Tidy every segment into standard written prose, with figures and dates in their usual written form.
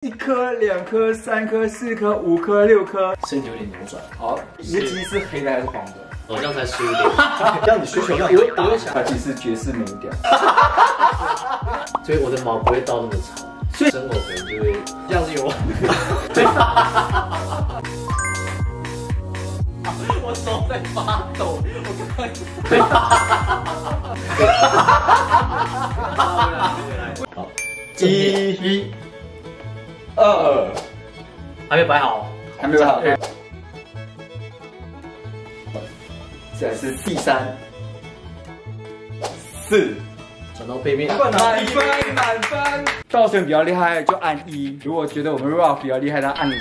1颗、2颗、3颗、4颗、5颗、6颗，身体有点扭转。好，你的鸡是黑的还是黄的？我这样才15点。这样你需求量我会想，它其实是绝世美屌，所以我的毛不会到那么长，所以生活可能就会这样子有。对。我手在发抖，我刚刚。好，1、2，还没摆好，还没有好。再是第3、4，转到背面，满分，满分。道玄比较厉害就按1，如果觉得我们 Rock 比较厉害，他按0。没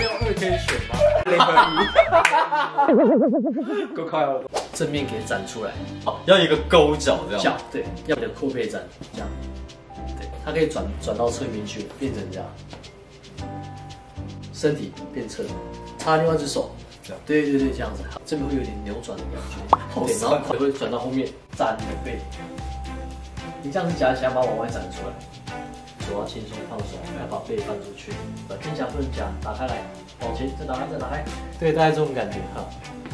有2可以选吗？0和1，够快了。正面给展出来，要一个勾脚这样。脚对，要你的扩背展这样，对，它可以转到侧面去，变成这样，身体变侧，插另外一只手。对，这样子，这边会有点扭转的感觉，对，然后腿会转到后面，展你的背。你这样子夹起来，把往外展出来，手要轻松放手，不要把背翻出去，天夹不能夹，打开来，往前，再打开，再打开，对，大概这种感觉哈。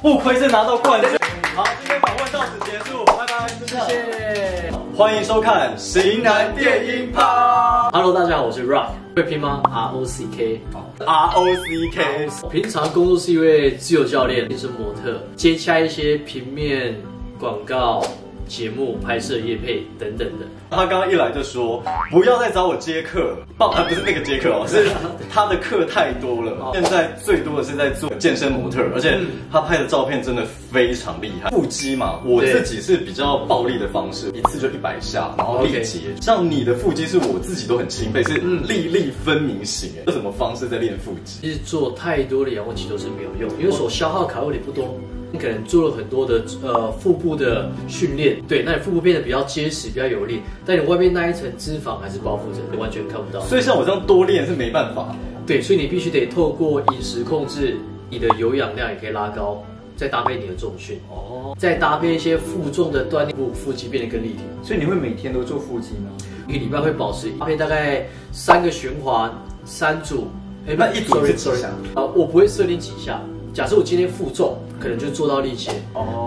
不愧是拿到冠军。好，今天访问到此结束，拜拜，谢谢。欢迎收看《型男电音趴》。Hello， 大家好，我是 Rock， 会拼吗 ？ROCK。ROCK。平常工作是一位自由教练，健身模特，接洽一些平面广告、节目拍摄、业配等等的。他刚刚一来就说不要再找我接客，不是那个接客哦，是他的课太多了。现在最多的是在做健身模特，而且他拍的照片真的非常厉害。腹肌嘛，我自己是比较暴力的方式，一次就100下，然后力竭。像你的腹肌是我自己都很钦佩，是粒粒分明型。有什么方式在练腹肌？其实做太多的仰卧起坐是没有用，因为所消耗卡路里不多。你可能做了很多的腹部的训练，对，那你腹部变得比较结实、比较有力，但你外面那一层脂肪还是包覆着，你完全看不到。所以像我这样多练是没办法。对，所以你必须得透过饮食控制，你的有氧量也可以拉高，再搭配你的重训，再搭配一些负重的锻炼，腹肌变得更立体。所以你会每天都做腹肌吗？一个礼拜会保持搭配大概3个循环，3组。那一组是几下？我不会设定几下。假设我今天负重，可能就做到力竭。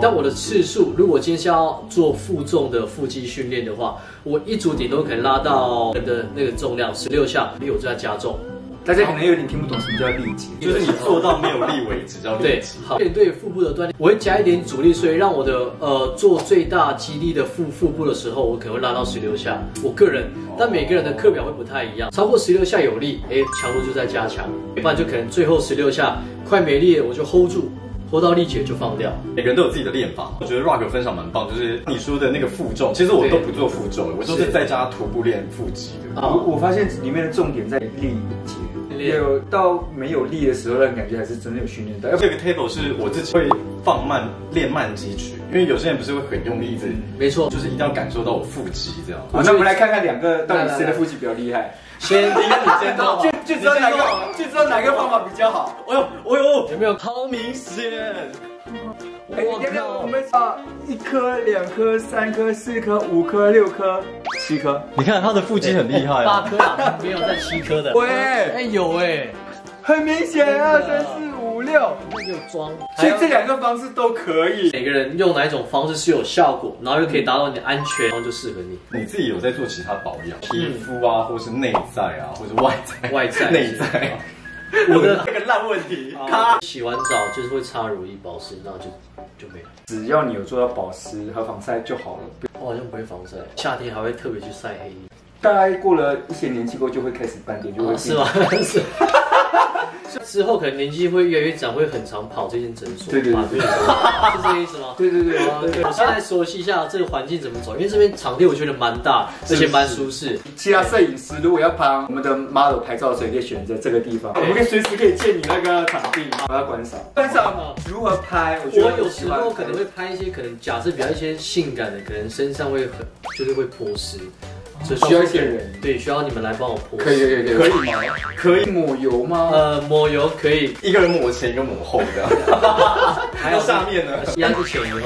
但我的次数，如果今天是要做负重的腹肌训练的话，我一组顶多可能拉到的那个重量16下，因为我就在加重。大家可能有点听不懂什么叫力竭，就是你做到没有力为止叫力竭。对，好，对腹部的锻炼，我会加一点阻力，所以让我的做最大肌力的腹部的时候，我可能会拉到16下。我个人，但每个人的课表会不太一样，超过16下有力，强度就在加强，不然就可能最后16下快没力了，我就 hold 住。hold 到力竭就放掉，每个人都有自己的练法。我觉得 Rock 分享蛮棒，就是你说的那个负重，其实我都不做负重，我都是在家徒步练腹肌的。我发现里面的重点在力竭，有到没有力的时候，让感觉还是真的有训练到。这个 table 是我自己会放慢练慢肌群，因为有些人不是会很用力，没错，就是一定要感受到我腹肌这样。好，那我们来看看2个到底谁的腹肌比较厉害。先，你先做，就知道哪个方法比较好。有没有？好明显。我们1颗、2颗、3颗、4颗、5颗、6颗、7颗。你看他的腹肌很厉害，8颗啊，没有在7颗的。喂，有很明显2、3、4、5、6，没有装。所以这2个方式都可以。每个人用哪一种方式是有效果，然后又可以达到你的安全，然后就适合你。你自己有在做其他保养，皮肤啊，或是内在啊，或是外在、内在。我的那个烂问题，洗完澡就是会擦乳液保湿，然后就没了。只要你有做到保湿和防晒就好了。我好像不会防晒，夏天还会特别去晒黑。大概过了一些年纪后，就会开始斑点，就会是吗？是。之后可能年纪会越来越长，会很常跑这间诊所。对，是这个意思吗？对。我现在熟悉一下这个环境怎么走，因为这边场地我觉得蛮大，而且蛮舒适。其他摄影师如果要帮我们的 model 拍照的时候，可以选择这个地方，我们可以随时可以借你那个场地，把它观赏。如何拍？我有时候可能会拍一些，可能假设比较一些性感的，可能身上会就是会泼湿。只需要一些人，对，需要你们来帮我泼。可以吗？可以抹油吗？抹油可以，一个人抹前，一个抹后这样。还有下面呢，压是前以后。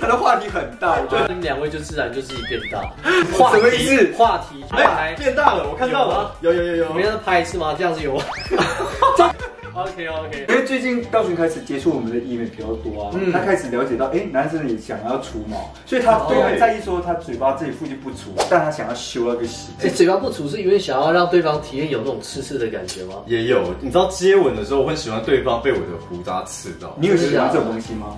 他的话题很大，我觉得你们两位就自然就自己变大。什么意思？话题哎，变大了，我看到了，有。我们要拍一次吗？这样子有吗？OK。因为最近道群开始接触我们的医美比较多啊，他开始了解到，男生也想要除毛，所以他非常在意说他嘴巴这里附近不除，但他想要修那个细。嘴巴不除是因为想要让对方体验有那种刺刺的感觉吗？也有，你知道接吻的时候，我很喜欢对方被我的胡渣刺到。你有喜欢这种东西吗？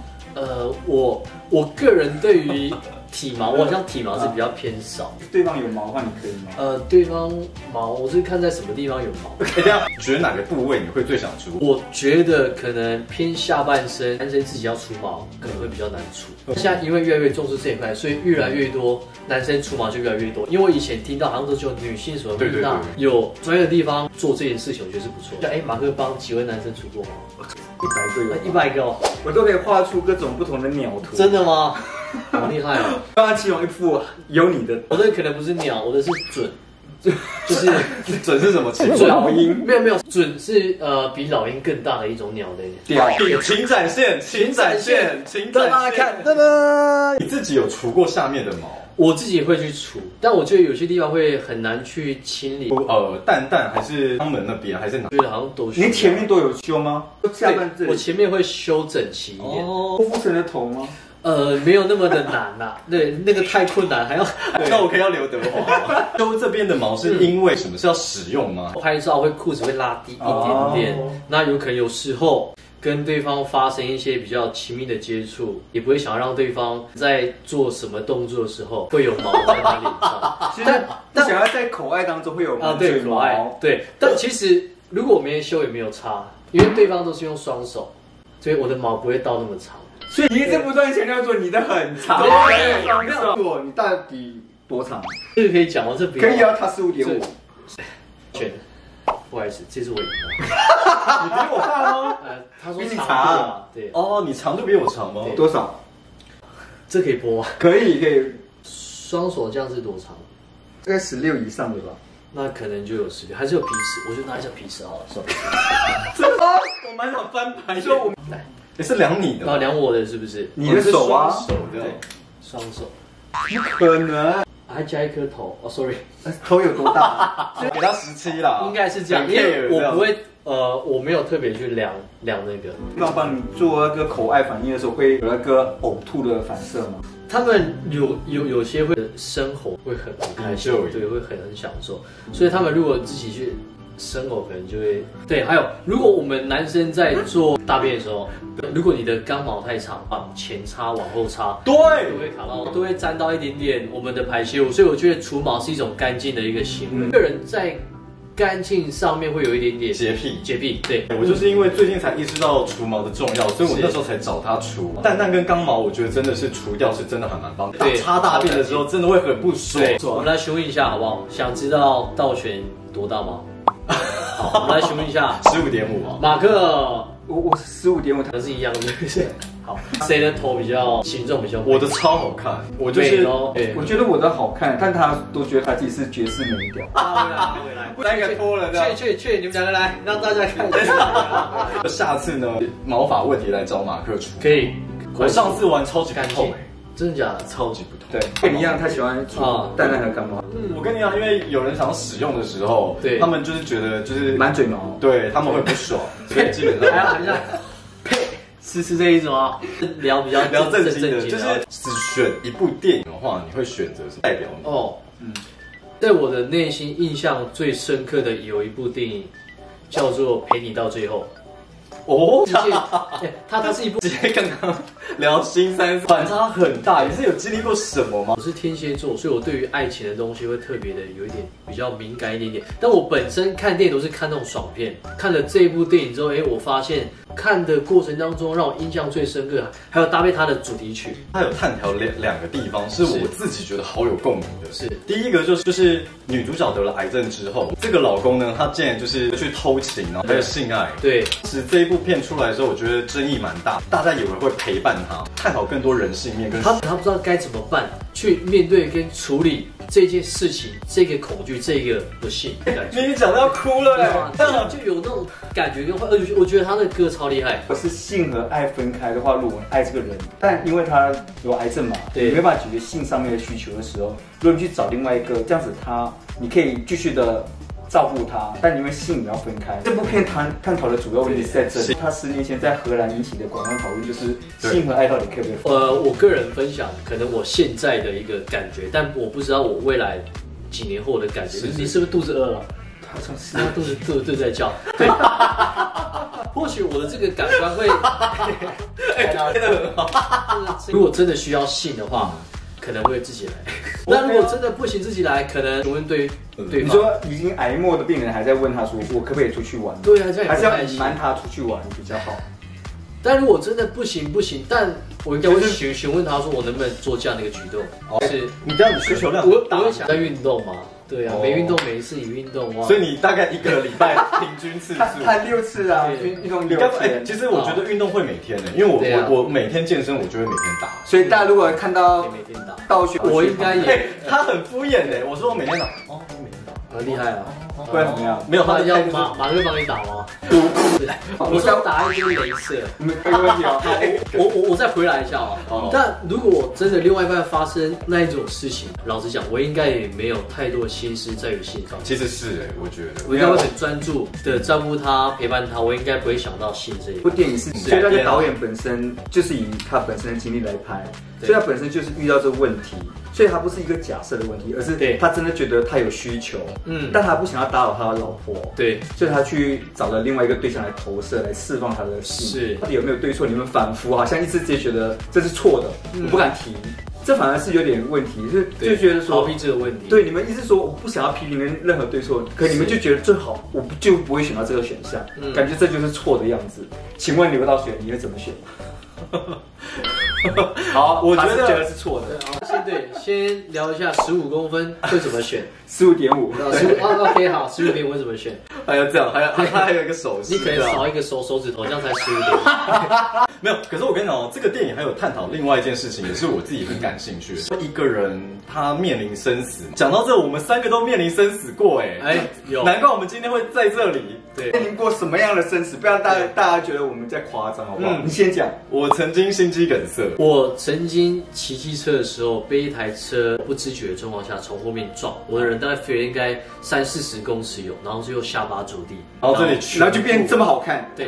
我个人对于体毛，我好像体毛是比较偏少。对方有毛的话，你可以吗？对方毛，我是看在什么地方有毛。这样，你觉得哪个部位你会最想除？我觉得可能偏下半身，男生自己要除毛可能会比较难除。现在因为越来越重视这一块，所以越来越多男生除毛就越来越多。因为我以前听到好像都只有女性所对，有专业的地方做这件事情，我觉得是不错。像马克帮几位男生除过毛？100个哦，我都可以画出各种不同的鸟图。真的吗？好厉害哦！刚刚其中一副有你的，我的可能不是鸟，我的是准，就是准是什么？准老鹰？没有，准是比老鹰更大的一种鸟类。屌，请展现，请展现。看，噔噔。你自己有除过下面的毛？我自己会去除，但我觉得有些地方会很难去清理。蛋蛋还是肛门那边还是哪？觉得好像都修。你前面都有修吗？下半这里我前面会修整齐一点。郭富城的头吗？没有那么的难啦。对，那个太困难，还要。那我可以要刘德华。修这边的毛是因为什么？是要使用吗？拍照会裤子会拉低一点点，那有可能有时候。跟对方发生一些比较亲密的接触，也不会想要让对方在做什么动作的时候会有毛在他脸上。但想要在口爱当中会有毛对口爱对，但其实如果我没修也没有差，因为对方都是用双手，所以我的毛不会到那么长。所以你一直不断强调说你的很长，对，双手，你到底多长？这个可以讲吗？这可以啊，他15.5。选。不好意思，这是我赢了。你比我大吗？他说比你长。对。哦，你长度比我长吗？多少？这可以播吗？可以。双手这样是多长？大概16以上的吧。那可能就有16，还是有皮尺？我就拿一下皮尺好了，算了。真的？我蛮想翻牌。说我来，也是量你的，量我的是不是？你的手啊？手的。双手。不可能。还加一颗头哦 ，sorry， 头有多大？给他17啦，应该是这样，因为我不会，我没有特别去量那个。帮你做那个口爱反应的时候，会有那个呕吐的反射吗？他们有些会生吼，会很开心，对，会很享受。所以他们如果自己去生吼，可能就会对。还有，如果我们男生在做大便的时候，如果你的肛毛太长，往前插、往后插，对，都会卡到，都会沾到一点点我们的排泄物。所以我觉得除毛是一种干净的一个行为。个人在干净上面会有一点点洁癖，对，我就是因为最近才意识到除毛的重要，所以我那时候才找他除。蛋蛋跟肛毛，我觉得真的是除掉是真的还蛮棒的。对，擦大便的时候真的会很不爽。我们来询问一下好不好？想知道道玄多大吗？好，我们来询问一下，15.5。马克，我是15.5，它是一样的。好，谁的头比较形状比较？我的超好看，我就是，我觉得我的好看，但他都觉得他自己是绝世美雕。回来，那个脱了的。去，你们两个来，让大家看一下。下次呢，毛发问题来找马克除。可以，我上次玩超级干痛，真的假的？超级不痛。对，跟你一样，他喜欢除蛋蛋和肛毛。我跟你讲，因为有人想要使用的时候，对，他们就是觉得就是满嘴毛，对他们会不爽，所以基本上还要喊一下，呸，是这一种啊。聊比较正经的，就是只选一部电影的话，你会选择什么代表你？在我的内心印象最深刻的有一部电影，叫做《陪你到最后》。哦，它是一部。直接刚刚聊新三色，反差很大。你是有经历过什么吗？我是天蝎座，所以我对于爱情的东西会特别的有一点比较敏感一点点。但我本身看电影都是看那种爽片，看了这一部电影之后，我发现看的过程当中让我印象最深刻，还有搭配它的主题曲。它有探讨两个地方，是我自己觉得好有共鸣的。是第一个就是女主角得了癌症之后，这个老公呢，他竟然就是去偷情，然后还有性爱。对，是这一部片出来的时候，我觉得争议蛮大，大家以为会陪伴他，探讨更多人性面跟他不知道该怎么办去面对跟处理这件事情、这个恐惧、这个不幸的感觉。你讲到要哭了哎，就有那种感觉跟我觉得他的歌超厉害。我是性和爱分开的话，如果爱这个人，但因为他有癌症嘛，你没办法解决性上面的需求的时候，如果你去找另外一个，这样子你可以继续的照顾他，但因为性你要分开。这部片探讨的主要问题是在这里。他10年前在荷兰引起的广泛讨论就是性和爱到底可不可以分开？我个人分享可能我现在的一个感觉，但我不知道我未来几年后的感觉。你是不是肚子饿了？好像是，他肚子在叫。对，或许我的这个感官会，真的很好。如果真的需要性的话，可能会自己来。但如果真的不行自己来，可能询问对方。你说已经癌末的病人还在问他说，我可不可以出去玩？对啊，这样还是要隐瞒他出去玩比较好。但如果真的不行，但我应该会询问他说，我能不能做这样的一个举动？是你这样子需求量我会想在运动嘛。对啊，没运动没事，你运动哇。所以你大概1个礼拜平均次数？他6次啊，运动6次。其实我觉得运动会每天的，因为我每天健身，我就会每天打。所以大家如果看到每天打道学，我应该也。他很敷衍的，我说我每天打，哦，你每天打。很厉害啊！不然怎么样？没有，他要马上帮你打吗？我想打一针镭射，没问题啊。我再回来一下啊。但如果我真的另外一半发生那一种事情，老实讲，我应该也没有太多的心思在于性上。其实是我觉得我应该会很专注的照顾他、陪伴他，我应该不会想到性这一部电影是，所以那个导演本身就是以他本身的经历来拍，所以他本身就是遇到这个问题。所以他不是一个假设的问题，而是他真的觉得他有需求，但他不想要打扰他的老婆，对，所以他去找了另外一个对象来投射，来释放他的性。是，到底有没有对错？你们反复好像一直直接觉得这是错的，我不敢提，这反而是有点问题，就觉得说逃避这个问题。对，你们一直说我不想要批评任何对错，可你们就觉得最好，我就不会选到这个选项，感觉这就是错的样子。请问刘道学你会怎么选？好，我觉得是错的。先聊一下15公分会怎么选，15.5。OK， 好，15.5会怎么选？还有这样，还有一个手势，你可能少一个手指头，这样才15.5。没有，可是我跟你讲哦，这个电影还有探讨另外一件事情，也是我自己很感兴趣的。一个人他面临生死，讲到这，我们3个都面临生死过，有，难怪我们今天会在这里。对，面临过什么样的生死？不要大家觉得我们在夸张，好不好？你先讲。我曾经心肌梗塞，我曾经骑机车的时候被一台车不知觉的状况下从后面撞，我的人大概飞了应该30-40公尺有，然后最后下巴着地，然后这里然后就变这么好看。对，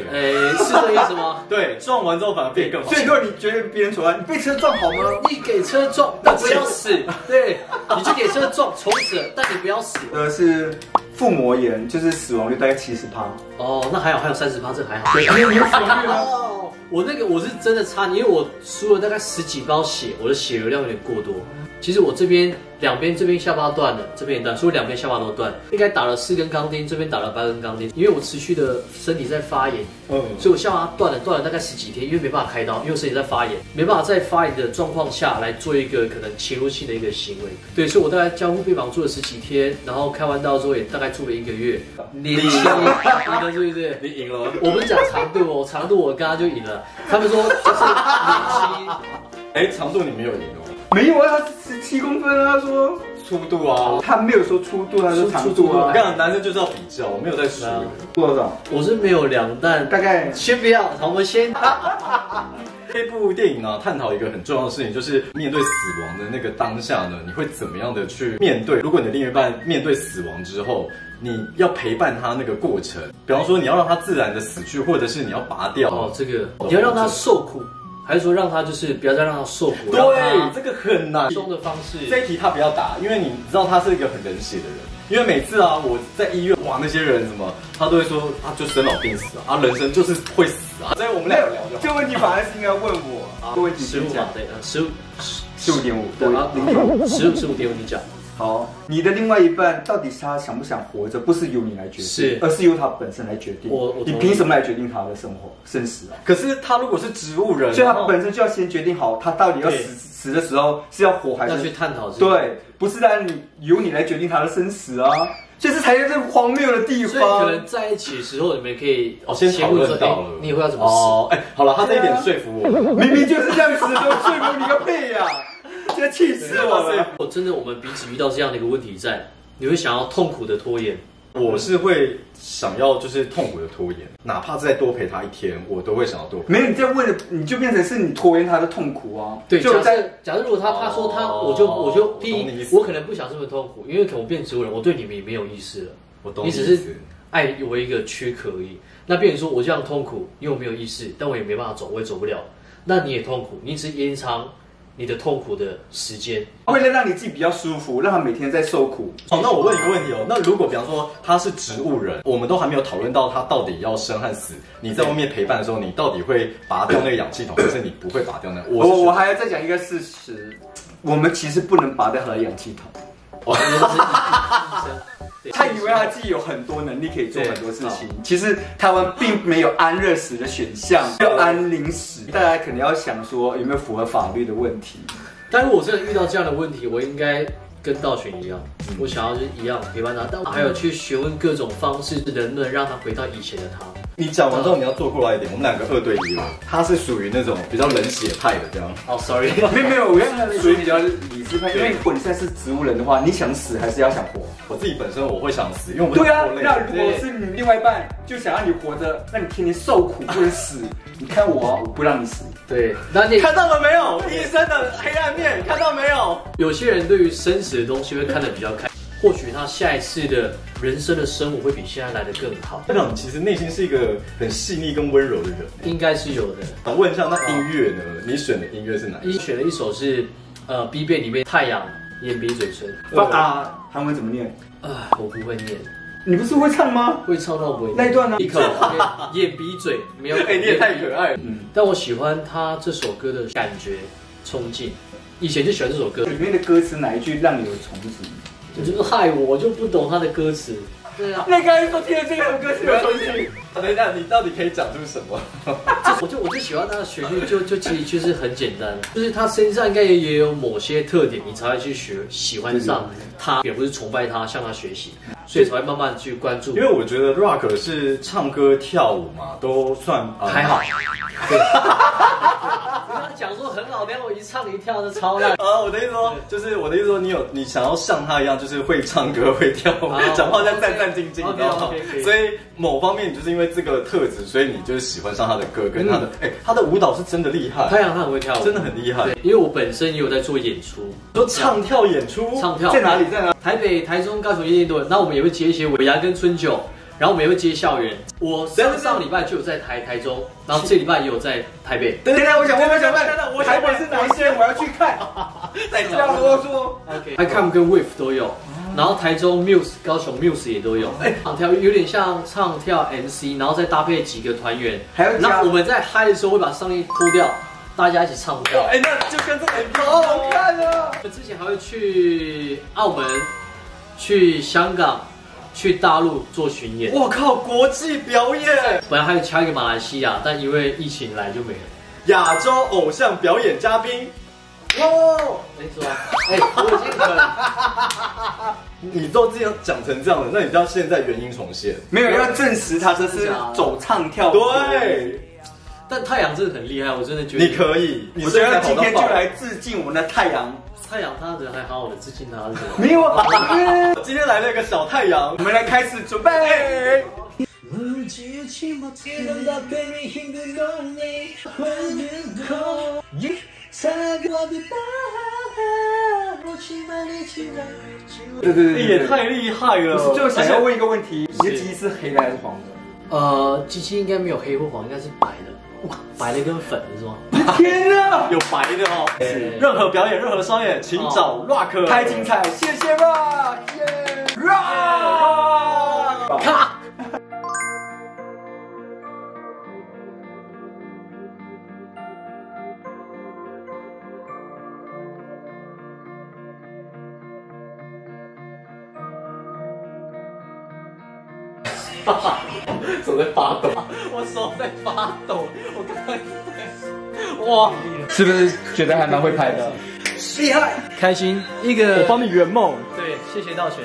是这个意思吗？对，撞完之后反而变更好。所以如果你觉得别人丑啊，你被车撞好吗？你给车撞，但不要死。对，你就给车撞，丑死了，但你不要死。是腹膜炎，就是死亡率大概70%。哦，那还有30%，这个还好。对，你有死亡率吗？我是真的差，因为我输了大概10几包血，我的血流量有点过多。其实我这边2边这边下巴断了，这边也断，所以2边下巴都断。应该打了4根钢钉，这边打了8根钢钉。因为我持续的身体在发炎，所以我下巴断了大概10几天，因为没办法开刀，因为我身体在发炎，没办法在发炎的状况下来做一个可能侵入性的一个行为。对，所以我大概交互臂膀做了10几天，然后开完刀之后也大概做了1个月。年轻，你的是不是？你赢了。我们讲长度哦，长度我刚刚就赢了。他们说就是年轻，长度你没有赢哦。没有啊，他17公分啊，他说粗度啊，他没有说粗度，他说长度啊。我跟你讲，男生就是要比较，我没有在输。多少？我是没有量，但大概先不要，我们先。这部电影呢，探讨一个很重要的事情，就是面对死亡的那个当下呢，你会怎么样的去面对？如果你的另一半面对死亡之后，你要陪伴他那个过程，比方说你要让他自然的死去，或者是你要拔掉。哦，这个你要让他受苦。还是说让他就是不要再让他受苦？对，这个很难。松的方式，这一题他不要打，因为你知道他是一个很冷血的人。因为每次啊，我在医院，哇，那些人什么，他都会说啊，就生老病死啊，人生就是会死啊。所以我们俩聊就好。这个问题反而是应该问我啊，这个问题先讲。对，15.5，对啊，15.5你讲。好，你的另外一半到底他想不想活着，不是由你来决定，而是由他本身来决定。你凭什么来决定他的生死啊？可是他如果是植物人，所以他本身就要先决定好，他到底要死的时候是要活还是要去探讨。对，不是让由你来决定他的生死啊。所以这才是这荒谬的地方。所以可能在一起的时候，你们可以先讨论到了，你以后要怎么死？好了，他这一点说服我。明明就是这样死的，说服你个屁呀！这气死我了！我真的，我们彼此遇到这样的一个问题在，你会想要痛苦的拖延。我是会想要就是痛苦的拖延，哪怕再多陪他1天，我都会想要多陪。没有，你这问的你就变成是你拖延他的痛苦啊。对，就假设如果他说他，我就第一，我可能不想这么痛苦，因为可能我变植物人，我对你们也没有意思了。我懂你只是爱我一个躯壳而已。那变成说我这样痛苦，因为我没有意识，但我也没办法走，我也走不了。那你也痛苦，你只延长你的痛苦的时间，为了让你自己比较舒服，让他每天在受苦。哦，那我问一个问题哦，那如果比方说他是植物人，我们都还没有讨论到他到底要生和死，你在外面陪伴的时候，你到底会拔掉那个氧气筒，还是你不会拔掉那个？我还要再讲一个事实，我们其实不能拔掉他的氧气筒。他以为他自己有很多能力可以做很多事情，其实台湾并没有安乐死的选项，只有安宁死。大家可能要想说有没有符合法律的问题。但如果真的遇到这样的问题，我应该跟道玄一样，我想要就是一样陪伴他，但我还有去询问各种方式，能不能让他回到以前的他。你讲完之后，你要坐过来一点，我们2个2对1了。他是属于那种比较冷血派的这样。哦 ，sorry， 没有，我属于比较理智派。因为如果你现在是植物人的话，你想死还是要想活？我自己本身我会想死，因为我对啊。那如果是你另外一半就想让你活着，那你天天受苦不能死。你看我啊，我不让你死。对，那你看到了没有？医生的黑暗面，看到没有？有些人对于生死的东西会看得比较开。或许他下一次的人生的生活会比现在来得更好。队长其实内心是一个很细腻跟温柔的人，应该是有的。想问一下，那音乐呢？你选的音乐是哪一首？选了一首是B 变里面太阳眼鼻嘴唇。韩文怎么念？我不会念。你不是会唱吗？会唱到不会念。那一段呢？一口眼鼻嘴没有。你也太可爱了。但我喜欢他这首歌的感觉冲劲。以前就喜欢这首歌。里面的歌词哪一句让你有憧憬？就是害我就不懂他的歌词。对啊，那刚才说听了这首歌词有憧憬。等一下，你到底可以讲出什么？我就喜欢他的旋律，其实就是很简单，就是他身上应该也有某些特点，你才会去喜欢上他，也不是崇拜他，向他学习，所以才会慢慢去关注。因为我觉得 rock 是唱歌跳舞嘛，都算还好。对，他讲说很好听，我一唱一跳就超烂。我的意思说，就是我的意思说，你想要像他一样，就是会唱歌会跳舞，讲话在战战兢兢，你知道吗？所以某方面你就是因为这个特质，所以你就是喜欢上他的歌跟他的，他的舞蹈是真的厉害。太阳他很会跳舞，真的很厉害。因为我本身也有在做演出，说唱跳演出，唱跳在哪里？台北、台中、高雄、夜店都有。那我们也会接一些尾牙跟春酒。然后我们也会接校园。我上礼拜就有在台中，然后这礼拜也有在台北。等等，我想问，台北是哪一些？我要去看。再不要啰嗦。OK，ICOM 跟 Wave 都有，然后台中 Muse、高雄 Muse 也都有。唱跳有点像唱跳 MC， 然后再搭配几个团员。那我们在嗨的时候会把上衣脱掉，大家一起唱跳。那就跟这个好好看啊！我之前还会去澳门、去香港、去大陆做巡演。我靠，国际表演！本来还有敲一个马来西亚，但因为疫情来就没了。亚洲偶像表演嘉宾。哇！没错，我已经很……你都这样讲成这样了，那你知道现在原因重现？没有要证实他这是走唱跳。对。但太阳真的很厉害，我真的觉得你可以。我觉得今天就来致敬我们的太阳。太阳他人还好好的致敬他，没有啊。今天来了一个小太阳，我们来开始准备。对，你也太厉害了。我就想要问一个问题，你的鸡是黑的还是黄的？机器应该没有黑或黄，应该是白的。哇，白的跟粉的是吗？天哪，有白的哦。任何表演，任何商业，请找 Rock。太精彩，谢谢 Rock， Rock。咔。手在发抖，我手在发抖，我刚才哇，是不是觉得还蛮会拍的？厉害，开心，一个我帮你圆梦。对，谢谢道玄。